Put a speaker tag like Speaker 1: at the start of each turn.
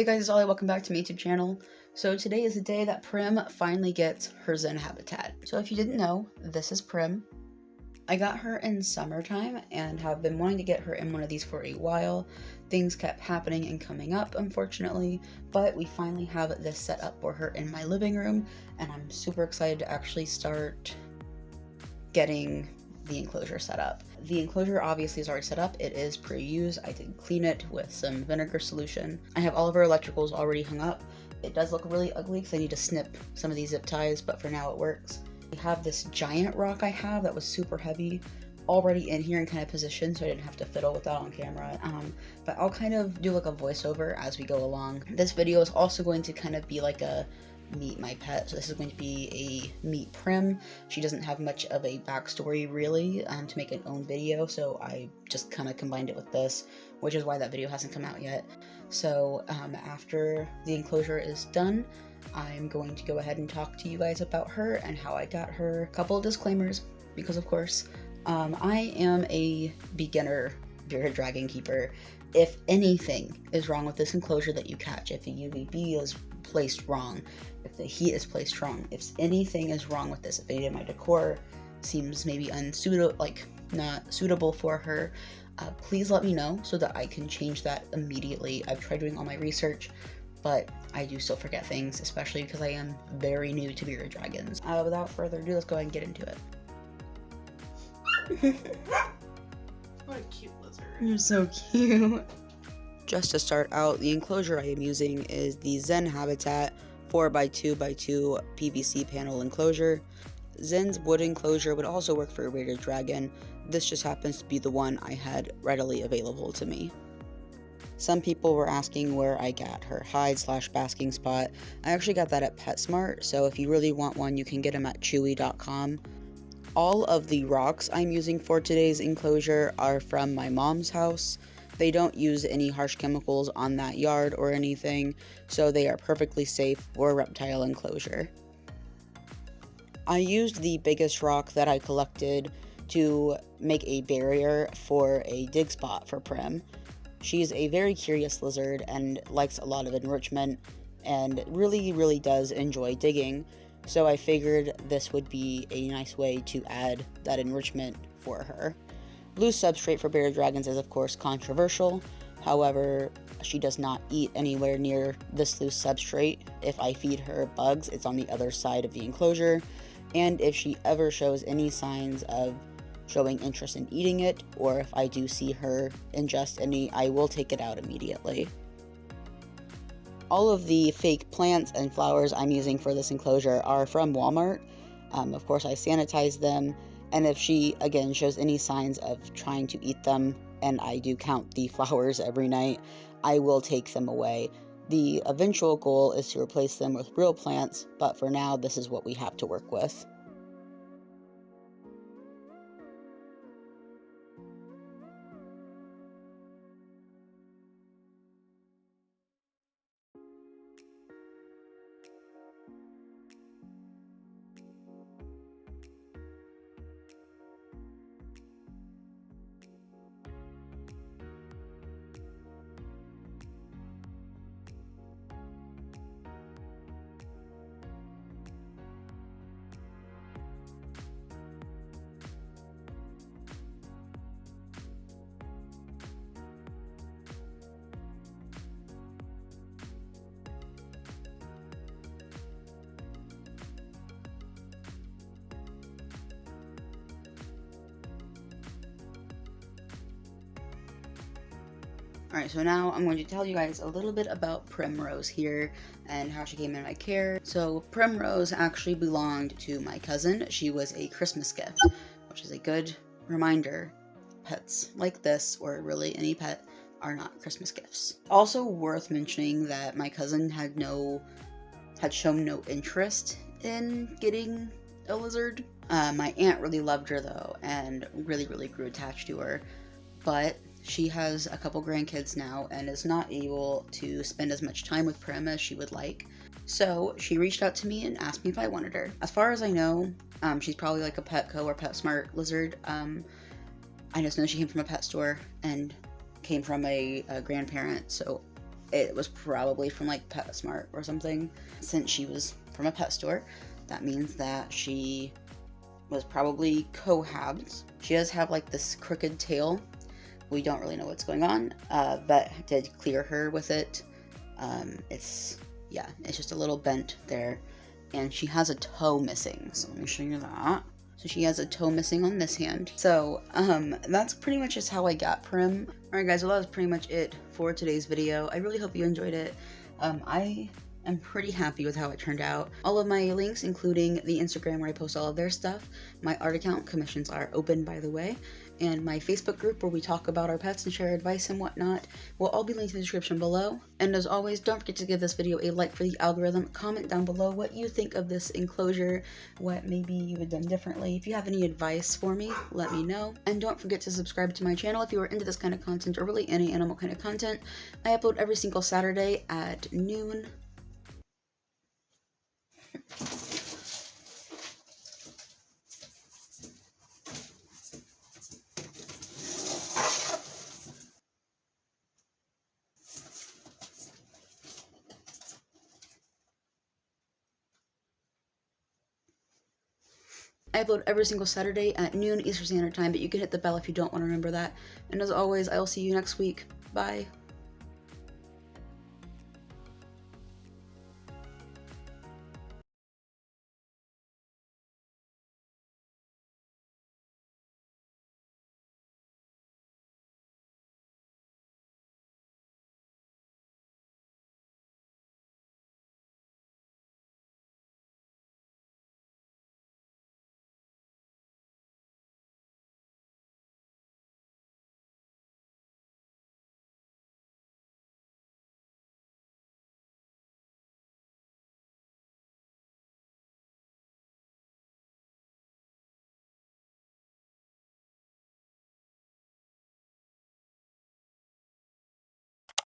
Speaker 1: Hey guys, it's Ollie, welcome back to my YouTube channel. So today is the day that Prim finally gets her Zen habitat. So if you didn't know, this is Prim. I got her in summertime and have been wanting to get her in one of these for a while. Things kept happening and coming up, unfortunately, but we finally have this set up for her in my living room, and I'm super excited to actually start getting the enclosure set up. The enclosure obviously is already set up. It is pre-used. I did clean it with some vinegar solution. I have all of our electricals already hung up. It does look really ugly because I need to snip some of these zip ties, but for now it works. We have this giant rock I have that was super heavy already in here and kind of positioned, so I didn't have to fiddle with that on camera. But I'll kind of do like a voiceover as we go along. This video is also going to kind of be like a meet my pet. So this is going to be a meet Prim. She doesn't have much of a backstory really to make an own video, so I just kind of combined it with this, which is why that video hasn't come out yet. So after the enclosure is done, I'm going to go ahead and talk to you guys about her and how I got her. A couple of disclaimers, because of course I am a beginner bearded dragon keeper. If anything is wrong with this enclosure that you catch, if a UVB is placed wrong, if the heat is placed wrong, if anything is wrong with this, if any of my decor seems maybe unsuitable, like not suitable for her, please let me know so that I can change that immediately. I've tried doing all my research, but I do still forget things, especially because I am very new to bearded dragons. Without further ado, let's go ahead and get into it.
Speaker 2: What a cute lizard.
Speaker 1: You're so cute. Just to start out, the enclosure I am using is the Zen Habitat 4x2x2 PVC panel enclosure. Zen's wood enclosure would also work for a bearded dragon. This just happens to be the one I had readily available to me. Some people were asking where I got her hide/basking spot. I actually got that at PetSmart, so if you really want one, you can get them at chewy.com. All of the rocks I'm using for today's enclosure are from my mom's house. They don't use any harsh chemicals on that yard or anything, so they are perfectly safe for a reptile enclosure. I used the biggest rock that I collected to make a barrier for a dig spot for Prim. She's a very curious lizard and likes a lot of enrichment and really does enjoy digging, so I figured this would be a nice way to add that enrichment for her. Loose substrate for bearded dragons is of course controversial, however, she does not eat anywhere near this loose substrate. If I feed her bugs, it's on the other side of the enclosure, and if she ever shows any signs of showing interest in eating it, or if I do see her ingest any, I will take it out immediately. All of the fake plants and flowers I'm using for this enclosure are from Walmart. Of course, I sanitize them, and if she, again, shows any signs of trying to eat them, and I do count the flowers every night, I will take them away. The eventual goal is to replace them with real plants, but for now, this is what we have to work with. Alright, so now I'm going to tell you guys a little bit about Primrose here and how she came in my care. So Primrose actually belonged to my cousin. She was a Christmas gift, which is a good reminder. Pets like this, or really any pet, are not Christmas gifts. Also worth mentioning that my cousin had shown no interest in getting a lizard. My aunt really loved her though, and really grew attached to her, but she has a couple grandkids now and is not able to spend as much time with Prim as she would like. So she reached out to me and asked me if I wanted her. As far as I know, she's probably like a Petco or PetSmart lizard. I just know she came from a pet store and came from a grandparent, so it was probably from like PetSmart or something. Since she was from a pet store, that means that she was probably cohabbed. She does have like this crooked tail. We don't really know what's going on. Vet did clear her with it. It's just a little bent there. And she has a toe missing. So let me show you that. So she has a toe missing on this hand. So that's pretty much just how I got Prim. Alright guys, well that was pretty much it for today's video. I really hope you enjoyed it. I'm pretty happy with how it turned out. All of my links, including the Instagram where I post all of their stuff, my art account, commissions are open by the way, and my Facebook group where we talk about our pets and share advice and whatnot, will all be linked in the description below. And as always, don't forget to give this video a like for the algorithm, comment down below what you think of this enclosure, what maybe you would have done differently. If you have any advice for me, let me know. And don't forget to subscribe to my channel if you are into this kind of content or really any animal kind of content. I upload every single Saturday at noon. I upload every single Saturday at noon Eastern Standard Time, but you can hit the bell if you don't want to remember that. And as always, I will see you next week. Bye.